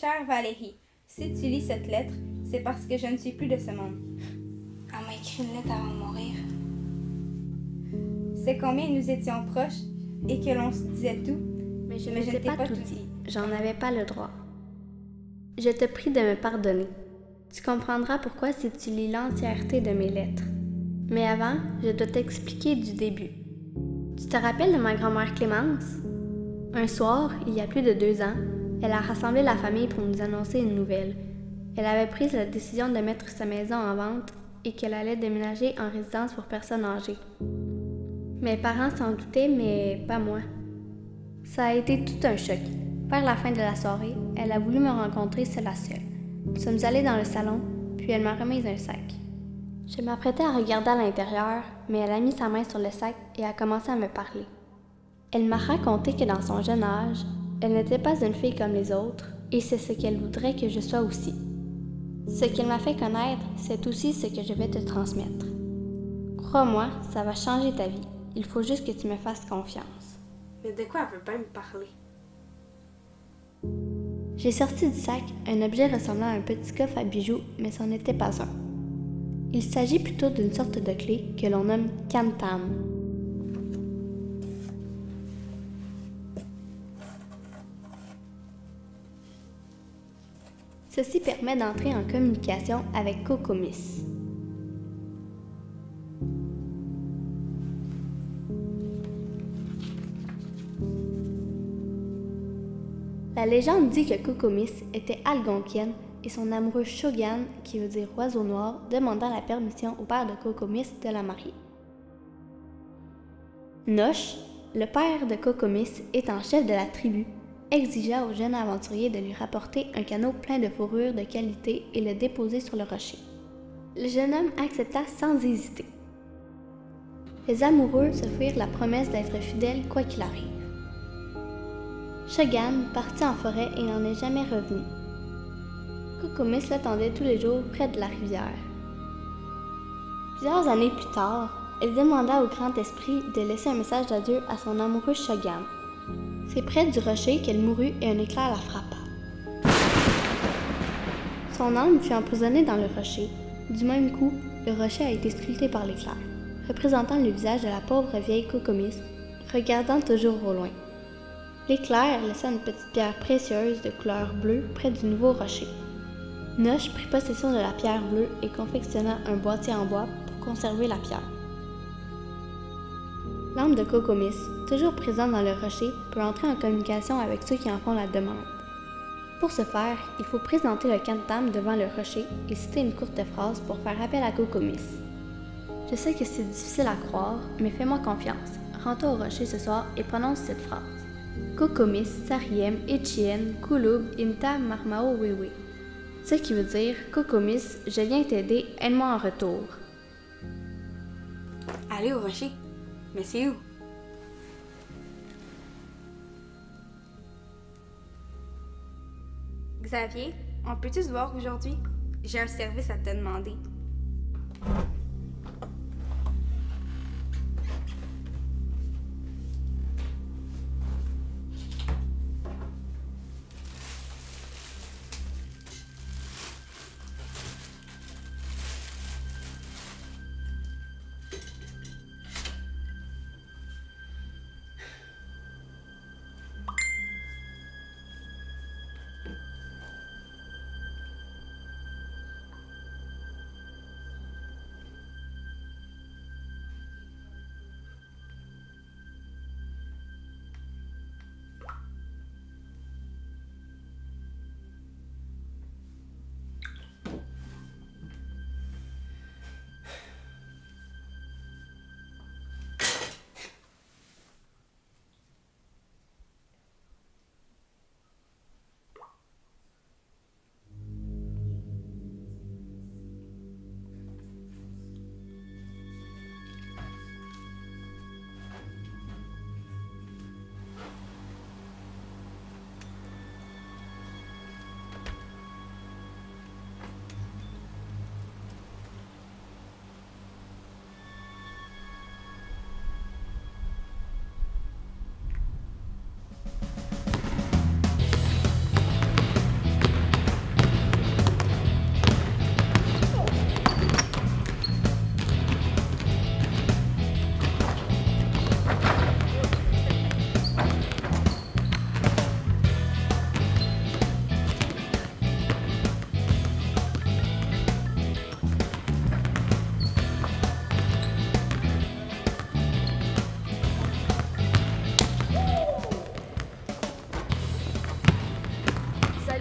Chère Valérie, si tu lis cette lettre, c'est parce que je ne suis plus de ce monde. Elle m'a écrit une lettre avant de mourir. C'est combien nous étions proches et que l'on se disait tout, Mais je ne t'ai pas tout dit. J'en avais pas le droit. Je te prie de me pardonner. Tu comprendras pourquoi si tu lis l'entièreté de mes lettres. Mais avant, je dois t'expliquer du début. Tu te rappelles de ma grand-mère Clémence? Un soir, il y a plus de 2 ans, elle a rassemblé la famille pour nous annoncer une nouvelle. Elle avait pris la décision de mettre sa maison en vente et qu'elle allait déménager en résidence pour personnes âgées. Mes parents s'en doutaient, mais pas moi. Ça a été tout un choc. Vers la fin de la soirée, elle a voulu me rencontrer seule à seule. Nous sommes allés dans le salon, puis elle m'a remis un sac. Je m'apprêtais à regarder à l'intérieur, mais elle a mis sa main sur le sac et a commencé à me parler. Elle m'a raconté que dans son jeune âge, elle n'était pas une fille comme les autres, et c'est ce qu'elle voudrait que je sois aussi. Ce qu'elle m'a fait connaître, c'est aussi ce que je vais te transmettre. Crois-moi, ça va changer ta vie. Il faut juste que tu me fasses confiance. Mais de quoi elle veut bien me parler? J'ai sorti du sac un objet ressemblant à un petit coffre à bijoux, mais ce n'était pas un. Il s'agit plutôt d'une sorte de clé que l'on nomme Cantam. Ceci permet d'entrer en communication avec Cocomis. La légende dit que Cocomis était algonquienne et son amoureux Shogan, qui veut dire oiseau noir, demanda la permission au père de Cocomis de la marier. Noche, le père de Cocomis, étant chef de la tribu, exigea au jeune aventurier de lui rapporter un canot plein de fourrures de qualité et le déposer sur le rocher. Le jeune homme accepta sans hésiter. Les amoureux se firent la promesse d'être fidèles quoi qu'il arrive. Shogan partit en forêt et n'en est jamais revenu. Cocomis l'attendait tous les jours près de la rivière. Plusieurs années plus tard, elle demanda au grand esprit de laisser un message d'adieu à son amoureux Shogan. C'est près du rocher qu'elle mourut et un éclair la frappa. Son âme fut emprisonnée dans le rocher. Du même coup, le rocher a été sculpté par l'éclair, représentant le visage de la pauvre vieille Cocomis, regardant toujours au loin. L'éclair laissa une petite pierre précieuse de couleur bleue près du nouveau rocher. Noche prit possession de la pierre bleue et confectionna un boîtier en bois pour conserver la pierre. L'âme de Cocomis, toujours présente dans le rocher, peut entrer en communication avec ceux qui en font la demande. Pour ce faire, il faut présenter le cantam devant le rocher et citer une courte phrase pour faire appel à Cocomis. Je sais que c'est difficile à croire, mais fais-moi confiance. Rends-toi au rocher ce soir et prononce cette phrase. Cocomis, Sariem, Etienne, Kouloub, Inta, Marmao, Wewe. Ce qui veut dire Cocomis, je viens t'aider, aide-moi en retour. Aller au rocher? Mais c'est où? Xavier, on peut-tu se voir aujourd'hui? J'ai un service à te demander.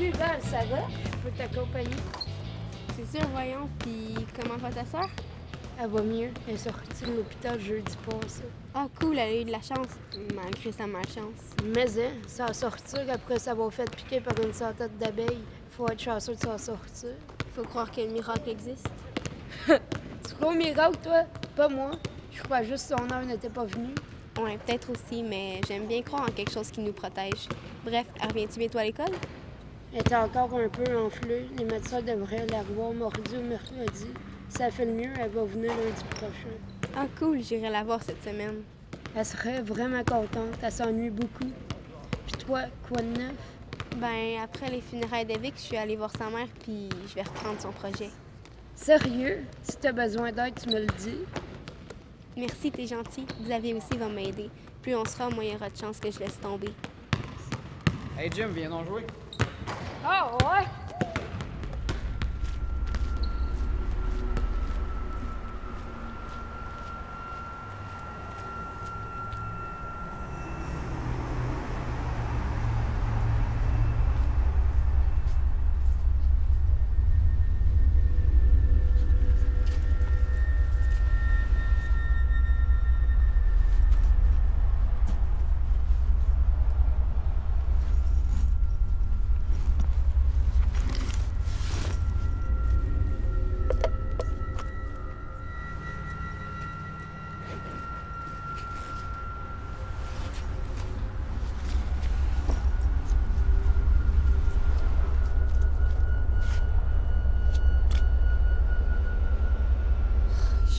Salut Val, ça va? Je peux t'accompagner? C'est sûr, voyons. Puis comment va ta soeur? Elle va mieux. Elle est sortie de l'hôpital jeudi passé. Ah, cool, elle a eu de la chance, malgré sa malchance. Mais ça va sortir après s'avoir fait piquer par une centaine d'abeilles. Faut être chanceux de s'en sortir. Faut croire que le miracle existe. Tu crois au miracle, toi? Pas moi. Je crois juste que son heure n'était pas venue. Ouais, peut-être aussi, mais j'aime bien croire en quelque chose qui nous protège. Bref, reviens-tu bientôt à l'école? Elle était encore un peu enflée. Les médecins devraient la revoir mardi ou mercredi. Si ça fait le mieux, elle va venir lundi prochain. Ah, cool, j'irai la voir cette semaine. Elle serait vraiment contente. Elle s'ennuie beaucoup. Puis toi, quoi de neuf? Ben, après les funérailles d'Evic, je suis allée voir sa mère, puis je vais reprendre son projet. Sérieux? Si t'as besoin d'aide, tu me le dis. Merci, t'es gentil. Xavier aussi va m'aider. Plus on sera, moins il y aura de chances que je laisse tomber. Hey Jim, viens donc jouer. Ah ouais?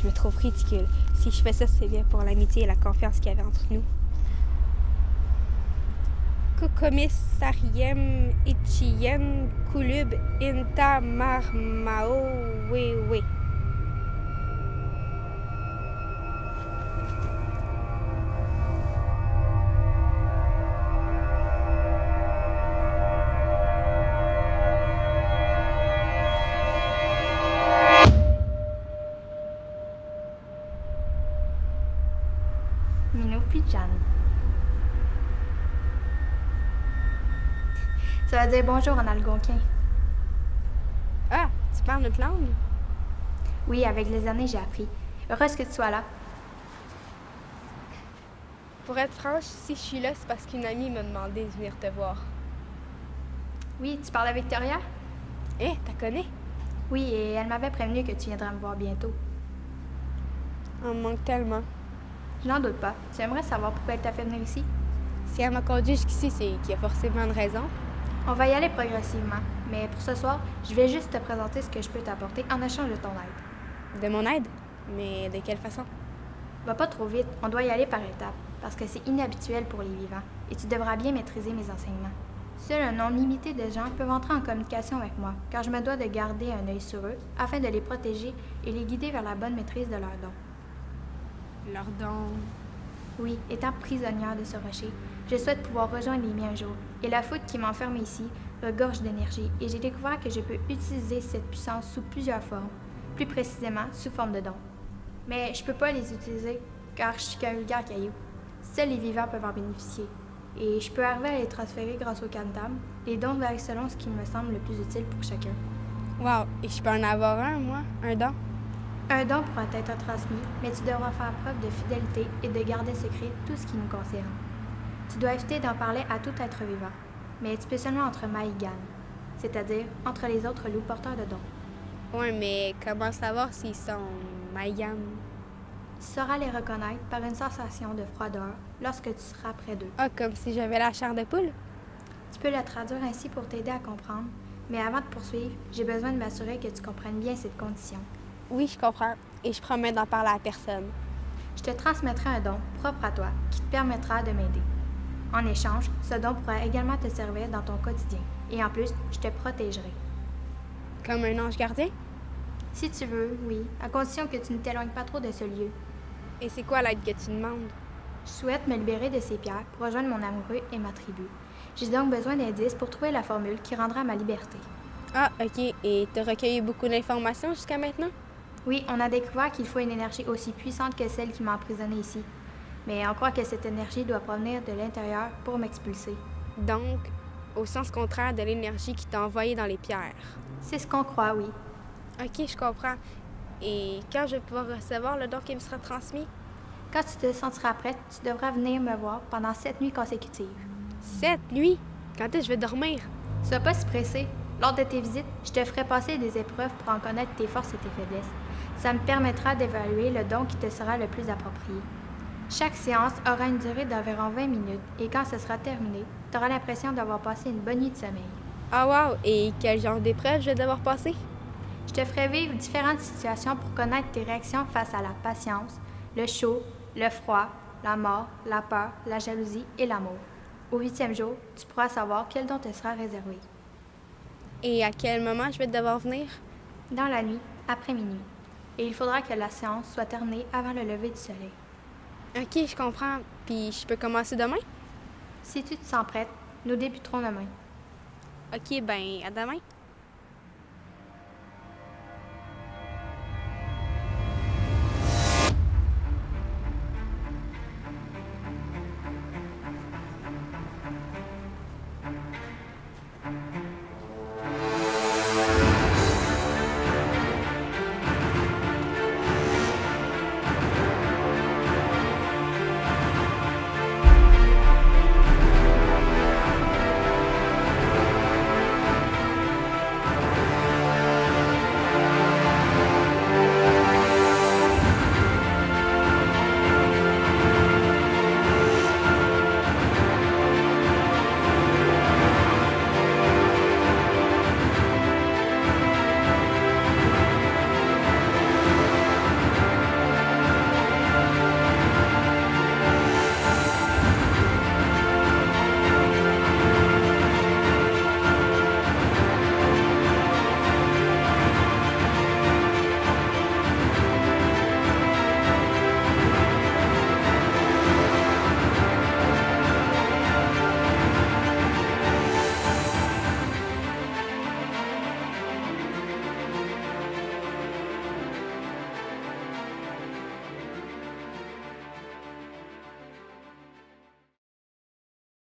Je me trouve ridicule. Si je fais ça, c'est bien pour l'amitié et la confiance qu'il y avait entre nous. Kokomissariem Ichien Kulub Inta Marmao Wewe. Minou puis Jan. Ça veut dire bonjour en algonquin. Ah, tu parles notre langue? Oui, avec les années, j'ai appris. Heureuse que tu sois là. Pour être franche, si je suis là, c'est parce qu'une amie m'a demandé de venir te voir. Oui, tu parles à Victoria? Eh, t'as connais? Oui, et elle m'avait prévenu que tu viendrais me voir bientôt. On me manque tellement. Je n'en doute pas. Tu aimerais savoir pourquoi elle t'a fait venir ici? Si elle m'a conduit jusqu'ici, c'est qu'il y a forcément une raison. On va y aller progressivement. Mais pour ce soir, je vais juste te présenter ce que je peux t'apporter en échange de ton aide. De mon aide? Mais de quelle façon? Va pas trop vite, on doit y aller par étapes, parce que c'est inhabituel pour les vivants, et tu devras bien maîtriser mes enseignements. Seul un nombre limité de gens peuvent entrer en communication avec moi, car je me dois de garder un œil sur eux, afin de les protéger et les guider vers la bonne maîtrise de leurs dons. Leurs dons. Oui, étant prisonnière de ce rocher, je souhaite pouvoir rejoindre les miens un jour, et la foudre qui m'enferme ici regorge d'énergie, et j'ai découvert que je peux utiliser cette puissance sous plusieurs formes, plus précisément sous forme de dons. Mais je peux pas les utiliser, car je suis qu'un vulgaire caillou. Seuls les vivants peuvent en bénéficier. Et je peux arriver à les transférer grâce au Cantam. Les dons varient selon ce qui me semble le plus utile pour chacun. Wow, et je peux en avoir un, moi? Un don? Un don pourra être transmis, mais tu devras faire preuve de fidélité et de garder secret tout ce qui nous concerne. Tu dois éviter d'en parler à tout être vivant, mais tu peux seulement entre Maïgan, c'est-à-dire entre les autres loups porteurs de dons. Ouais, mais comment savoir s'ils sont Mayan? Tu sauras les reconnaître par une sensation de froideur lorsque tu seras près d'eux. Ah, comme si j'avais la chair de poule? Tu peux le traduire ainsi pour t'aider à comprendre, mais avant de poursuivre, j'ai besoin de m'assurer que tu comprennes bien cette condition. Oui, je comprends. Et je promets d'en parler à personne. Je te transmettrai un don propre à toi qui te permettra de m'aider. En échange, ce don pourra également te servir dans ton quotidien. Et en plus, je te protégerai. Comme un ange gardien? Si tu veux, oui, à condition que tu ne t'éloignes pas trop de ce lieu. Et c'est quoi l'aide que tu demandes? Je souhaite me libérer de ces pierres pour rejoindre mon amoureux et ma tribu. J'ai donc besoin d'indices pour trouver la formule qui rendra ma liberté. Ah, OK. Et t'as recueilli beaucoup d'informations jusqu'à maintenant? Oui, on a découvert qu'il faut une énergie aussi puissante que celle qui m'a emprisonnée ici. Mais on croit que cette énergie doit provenir de l'intérieur pour m'expulser. Donc, au sens contraire de l'énergie qui t'a envoyé dans les pierres. C'est ce qu'on croit, oui. OK, je comprends. Et quand je vais pouvoir recevoir le don qui me sera transmis? Quand tu te sentiras prête, tu devras venir me voir pendant 7 nuits consécutives. 7 nuits? Quand est-ce que je vais dormir? Sois pas si pressé. Lors de tes visites, je te ferai passer des épreuves pour en connaître tes forces et tes faiblesses. Ça me permettra d'évaluer le don qui te sera le plus approprié. Chaque séance aura une durée d'environ 20 minutes et quand ce sera terminé, tu auras l'impression d'avoir passé une bonne nuit de sommeil. Ah wow! Et quel genre d'épreuve je vais devoir passer? Je te ferai vivre différentes situations pour connaître tes réactions face à la patience, le chaud, le froid, la mort, la peur, la jalousie et l'amour. Au 8e jour, tu pourras savoir quel don te sera réservé. Et à quel moment je vais devoir venir? Dans la nuit, après minuit. Et il faudra que la séance soit terminée avant le lever du soleil. OK, je comprends. Puis je peux commencer demain? Si tu te sens prête, nous débuterons demain. OK, ben à demain.